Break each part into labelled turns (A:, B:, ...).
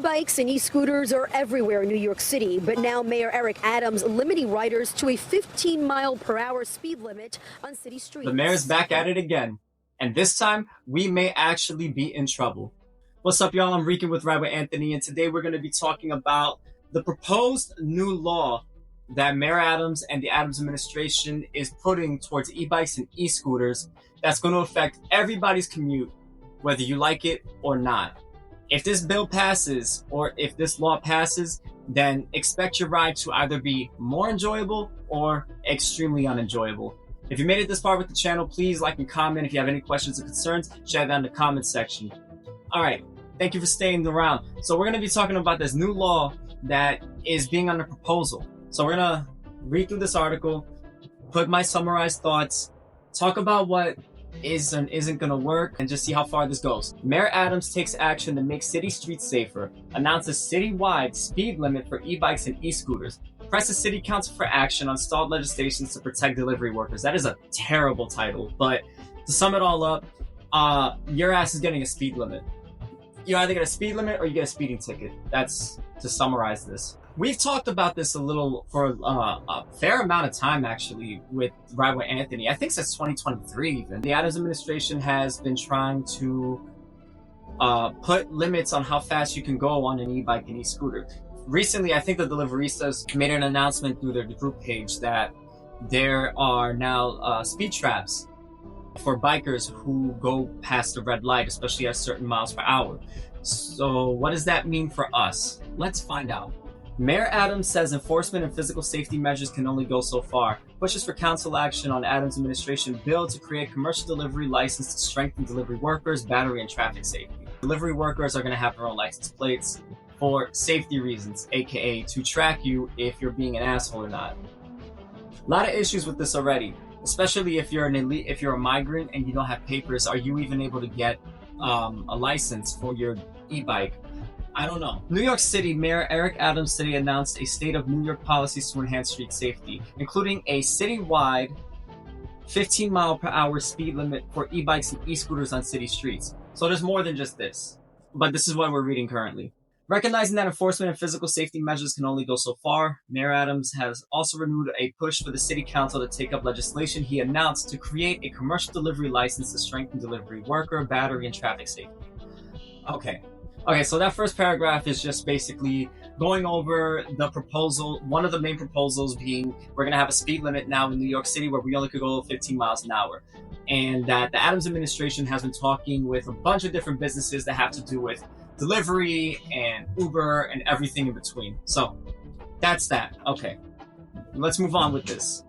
A: E-bikes and e-scooters are everywhere in New York City, but now Mayor Eric Adams limiting riders to a 15-mile-per-hour speed limit on city streets.
B: The mayor's back at it again, and this time we may actually be in trouble. What's up, y'all? I'm Rican with Ride with Anthony, and today we're going to be talking about the proposed new law that Mayor Adams and the Adams administration is putting towards e-bikes and e-scooters that's going to affect everybody's commute, whether you like it or not. If this bill passes, or if this law passes, then expect your ride to either be more enjoyable or extremely unenjoyable. If you made it this far with the channel, please like and comment. If you have any questions or concerns, share that in the comment section. All right, thank you for staying around. So we're going to be talking about this new law that is being under proposal. So we're going to read through this article, put my summarized thoughts, talk about what is and isn't going to work, and just see how far this goes. Mayor Adams takes action to make city streets safer, announces citywide speed limit for e-bikes and e-scooters, presses city council for action on stalled legislations to protect delivery workers. That is a terrible title, but to sum it all up, your ass is getting a speed limit. You either get a speed limit or you get a speeding ticket. That's to summarize this. We've talked about this a little for a fair amount of time, actually, with Ride with Anthony. I think since 2023 even. The Adams administration has been trying to put limits on how fast you can go on an e-bike and e-scooter. Recently, I think the Deliveristas made an announcement through their group page that there are now speed traps for bikers who go past the red light, especially at certain miles per hour. So what does that mean for us? Let's find out. Mayor Adams says enforcement and physical safety measures can only go so far. Pushes for council action on Adams administration bill to create commercial delivery license to strengthen delivery workers, battery, and traffic safety. Delivery workers are going to have their own license plates for safety reasons, aka to track you if you're being an asshole or not. A lot of issues with this already, especially if you're an elite, if you're a migrant and you don't have papers. Are you even able to get a license for your e-bike? I don't know. New York City Mayor Eric Adams today announced a state of New York policies to enhance street safety, including a citywide 15-mile-per-hour speed limit for e-bikes and e-scooters on city streets. So there's more than just this, but this is what we're reading currently. Recognizing that enforcement and physical safety measures can only go so far, Mayor Adams has also renewed a push for the city council to take up legislation he announced to create a commercial delivery license to strengthen delivery worker, battery, and traffic safety. Okay, so that first paragraph is just basically going over the proposal. One of the main proposals being we're going to have a speed limit now in New York City where we only could go 15 miles an hour. And that the Adams administration has been talking with a bunch of different businesses that have to do with delivery and Uber and everything in between. So that's that. Okay, let's move on with this.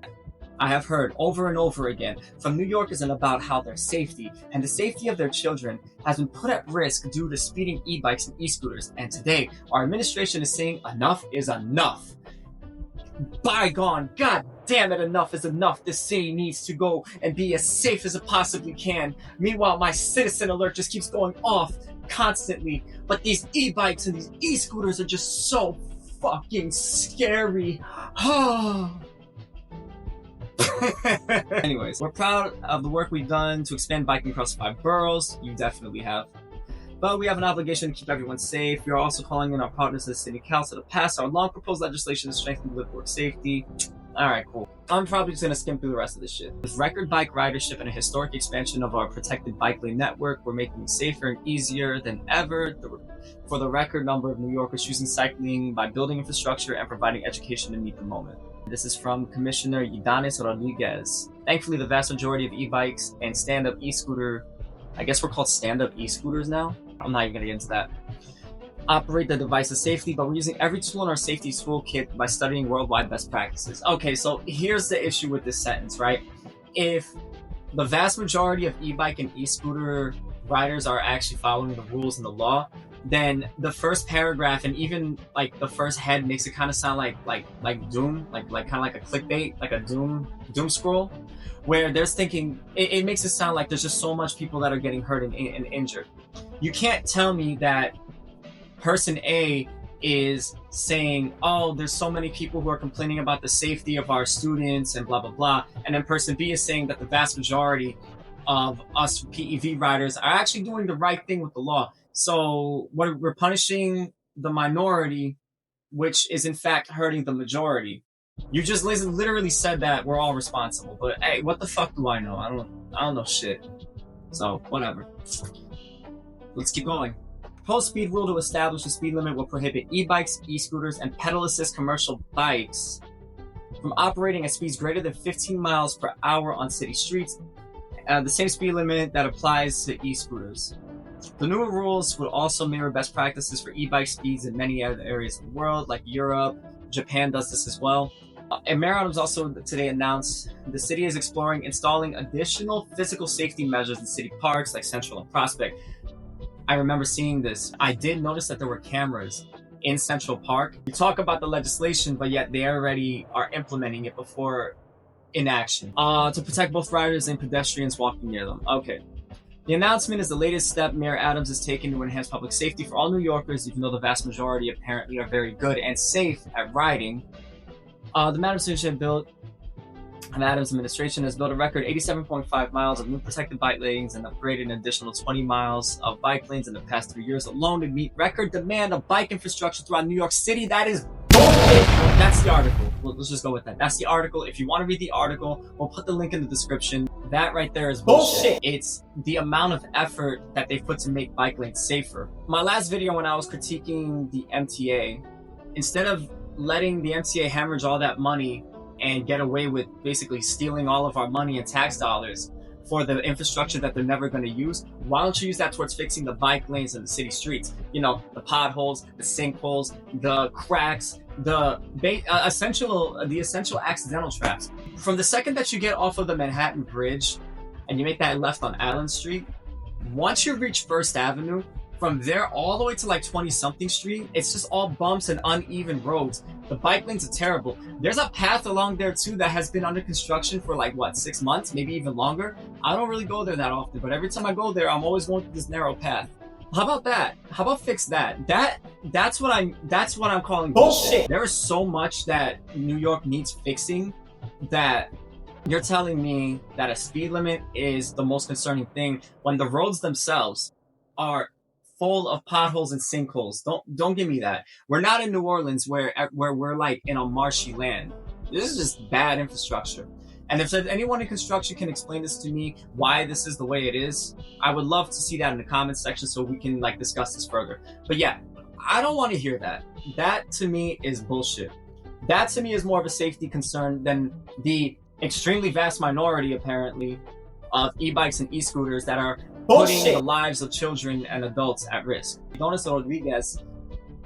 B: I have heard over and over again from New Yorkers and about how their safety and the safety of their children has been put at risk due to speeding e-bikes and e-scooters. And today, our administration is saying enough is enough. Bygone, god damn it, enough is enough. This city needs to go and be as safe as it possibly can. Meanwhile, my citizen alert just keeps going off constantly. But these e-bikes and these e-scooters are just so fucking scary. Anyways, we're proud of the work we've done to expand biking across 5 boroughs. You definitely have. But we have an obligation to keep everyone safe. We are also calling in our partners in the city council to pass our long proposed legislation to strengthen work safety. Alright, cool. I'm probably just gonna skim through the rest of this shit. With record bike ridership and a historic expansion of our protected bike lane network, we're making it safer and easier than ever for the record number of New Yorkers choosing cycling by building infrastructure and providing education to meet the moment. This is from Commissioner Ydanis Rodriguez. Thankfully, the vast majority of e-bikes and stand-up e-scooter, I guess we're called stand-up e-scooters now? I'm not even gonna get into that. Operate the devices safely, but we're using every tool in our safety toolkit by studying worldwide best practices. Okay, so here's the issue with this sentence, right? If the vast majority of e-bike and e-scooter riders are actually following the rules and the law, then the first paragraph and even like the first head makes it kind of sound like doom, like kind of like a clickbait, like a doom scroll, where there's thinking it makes it sound like there's just so much people that are getting hurt and injured. You can't tell me that person A is saying, oh, there's so many people who are complaining about the safety of our students and blah, blah, blah. And then person B is saying that the vast majority of us PEV riders are actually doing the right thing with the law. So what we're punishing the minority, which is in fact hurting the majority. You just literally said that we're all responsible, but hey, what the fuck do I know? I don't know shit. So whatever. Let's keep going. Proposed speed rule to establish a speed limit will prohibit e-bikes, e-scooters, and pedal assist commercial bikes from operating at speeds greater than 15 miles per hour on city streets, the same speed limit that applies to e-scooters. The new rules would also mirror best practices for e-bike speeds in many other areas of the world, like Europe. Japan does this as well. And Mayor Adams also today announced the city is exploring installing additional physical safety measures in city parks like Central and Prospect. I remember seeing this. I did notice that there were cameras in Central Park. You talk about the legislation, but yet they already are implementing it before inaction to protect both riders and pedestrians walking near them. Okay. The announcement is the latest step Mayor Adams has taken to enhance public safety for all New Yorkers, even though the vast majority apparently are very good and safe at riding. The Adams administration has built a record 87.5 miles of new protected bike lanes and upgraded an additional 20 miles of bike lanes in the past 3 years alone to meet record demand of bike infrastructure throughout New York City. That is bullshit. That's the article. Let's just go with that. That's the article. If you want to read the article, we'll put the link in the description. That right there is bullshit. It's the amount of effort that they put to make bike lanes safer. My last video when I was critiquing the MTA, instead of letting the MTA hemorrhage all that money and get away with basically stealing all of our money and tax dollars for the infrastructure that they're never going to use, why don't you use that towards fixing the bike lanes and the city streets? You know, the potholes, the sinkholes, the cracks, the essential accidental traps. From the second that you get off of the Manhattan Bridge and you make that left on Allen Street, once you reach First Avenue, from there all the way to like 20-something Street, it's just all bumps and uneven roads. The bike lanes are terrible. There's a path along there too that has been under construction for like, what, 6 months, maybe even longer? I don't really go there that often, but every time I go there, I'm always going through this narrow path. How about that? How about fix that? That's what I'm calling bullshit. There is so much that New York needs fixing that you're telling me that a speed limit is the most concerning thing when the roads themselves are full of potholes and sinkholes. Don't give me that. We're not in New Orleans where we're like in a marshy land. This is just bad infrastructure. And if anyone in construction can explain this to me, why this is the way it is, I would love to see that in the comments section so we can like discuss this further. But yeah, I don't want to hear that. That to me is bullshit. That to me is more of a safety concern than the extremely vast minority, apparently, of e-bikes and e-scooters that are putting the lives of children and adults at risk. Donis Rodriguez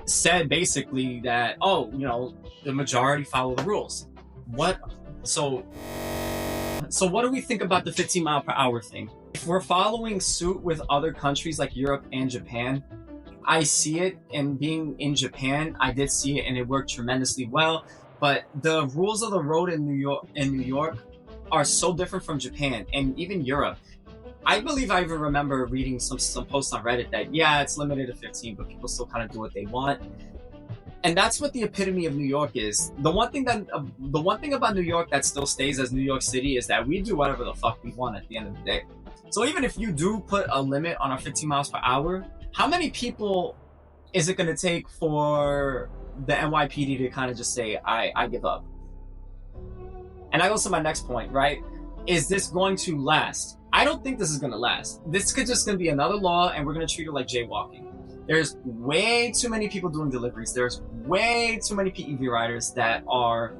B: said basically that, oh, you know, the majority follow the rules. What? So what do we think about the 15 mile per hour thing? If we're following suit with other countries like Europe and Japan, I see it, and being in Japan, I did see it and it worked tremendously well. But the rules of the road in New York are so different from Japan and even Europe. I believe I even remember reading some posts on Reddit that, yeah, it's limited to 15, but people still kind of do what they want. And that's what the epitome of New York is. The one thing about New York that still stays as New York City is that we do whatever the fuck we want at the end of the day. So even if you do put a limit on our 15 miles per hour, how many people is it going to take for the NYPD to kind of just say, I give up? And that goes to my next point, right? Is this going to last? I don't think this is going to last. This could just going to be another law and we're going to treat it like jaywalking. There's way too many people doing deliveries. There's way too many PEV riders that are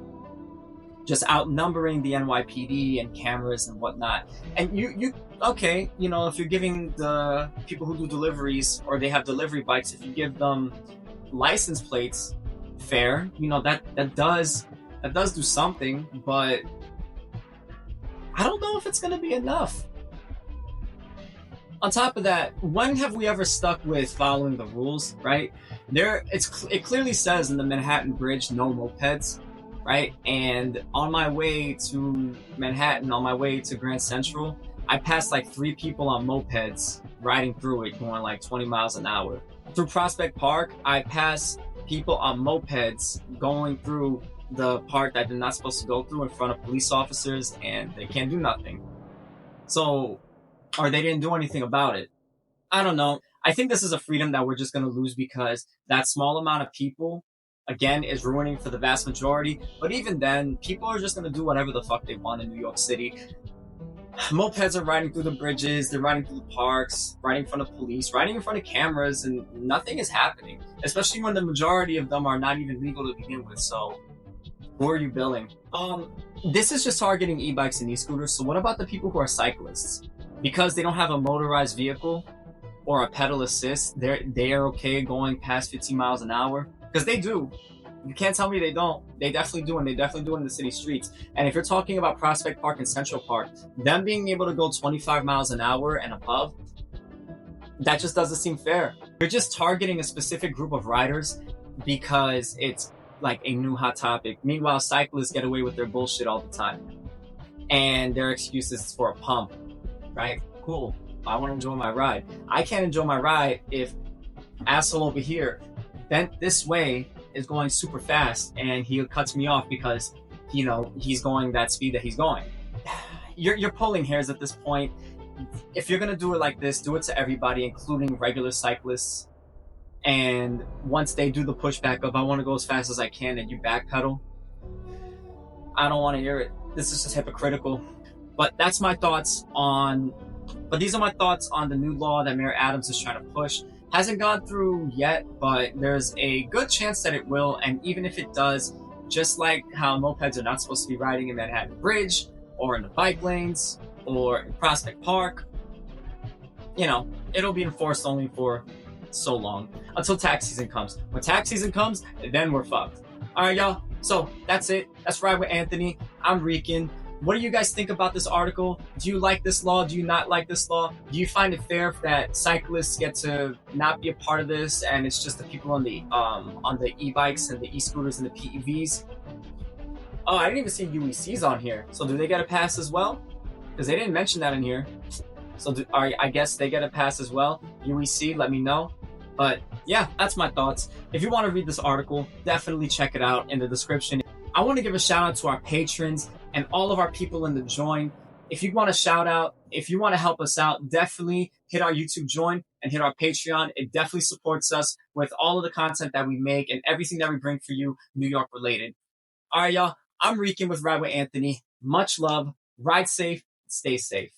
B: just outnumbering the NYPD and cameras and whatnot. And okay, you know, if you're giving the people who do deliveries or they have delivery bikes, if you give them license plates, fair, you know, that does do something, but I don't know if it's going to be enough. On top of that, when have we ever stuck with following the rules, right? It clearly says in the Manhattan Bridge, no mopeds, right? And on my way to Manhattan, on my way to Grand Central, I passed like 3 people on mopeds riding through it, going like 20 miles an hour. Through Prospect Park, I passed people on mopeds going through the part that they're not supposed to go through in front of police officers, and they can't do nothing. So, or they didn't do anything about it. I don't know. I think this is a freedom that we're just going to lose because that small amount of people, again, is ruining for the vast majority. But even then, people are just going to do whatever the fuck they want in New York City. Mopeds are riding through the bridges, they're riding through the parks, riding in front of police, riding in front of cameras, and nothing is happening, especially when the majority of them are not even legal to begin with. So who are you billing? This is just targeting e-bikes and e-scooters. So what about the people who are cyclists? Because they don't have a motorized vehicle or a pedal assist, they are okay going past 15 miles an hour? Because they do. You can't tell me they don't. They definitely do, and they definitely do it in the city streets. And if you're talking about Prospect Park and Central Park, them being able to go 25 miles an hour and above, that just doesn't seem fair. You're just targeting a specific group of riders because it's like a new hot topic. Meanwhile, cyclists get away with their bullshit all the time. And their excuse is for a pump, right? Cool. I want to enjoy my ride. I can't enjoy my ride if asshole over here bent this way is going super fast and he cuts me off because, you know, he's going that speed that he's going. You're pulling hairs at this point. If you're going to do it like this, do it to everybody, including regular cyclists. And once they do the pushback of, I want to go as fast as I can, and you backpedal, I don't want to hear it. This is just hypocritical. But these are my thoughts on the new law that Mayor Adams is trying to push. Hasn't gone through yet, but there's a good chance that it will. And even if it does, just like how mopeds are not supposed to be riding in Manhattan Bridge or in the bike lanes or in Prospect Park, you know, it'll be enforced only for so long until tax season comes. When tax season comes, then we're fucked. All right, y'all. So that's it. That's Ride with Anthony. I'm Rican. What do you guys think about this article? Do you like this law? Do you not like this law? Do you find it fair that cyclists get to not be a part of this and it's just the people on the e-bikes and the e-scooters and the PEVs? Oh, I didn't even see UECs on here. So do they get a pass as well? Because they didn't mention that in here. So I guess they get a pass as well. UEC, let me know. But yeah, that's my thoughts. If you want to read this article, definitely check it out in the description. I want to give a shout out to our patrons and all of our people in the join. If you want a shout out, if you want to help us out, definitely hit our YouTube join and hit our Patreon. It definitely supports us with all of the content that we make and everything that we bring for you New York related. All right, y'all. I'm Rican with Ride with Anthony. Much love. Ride safe. Stay safe.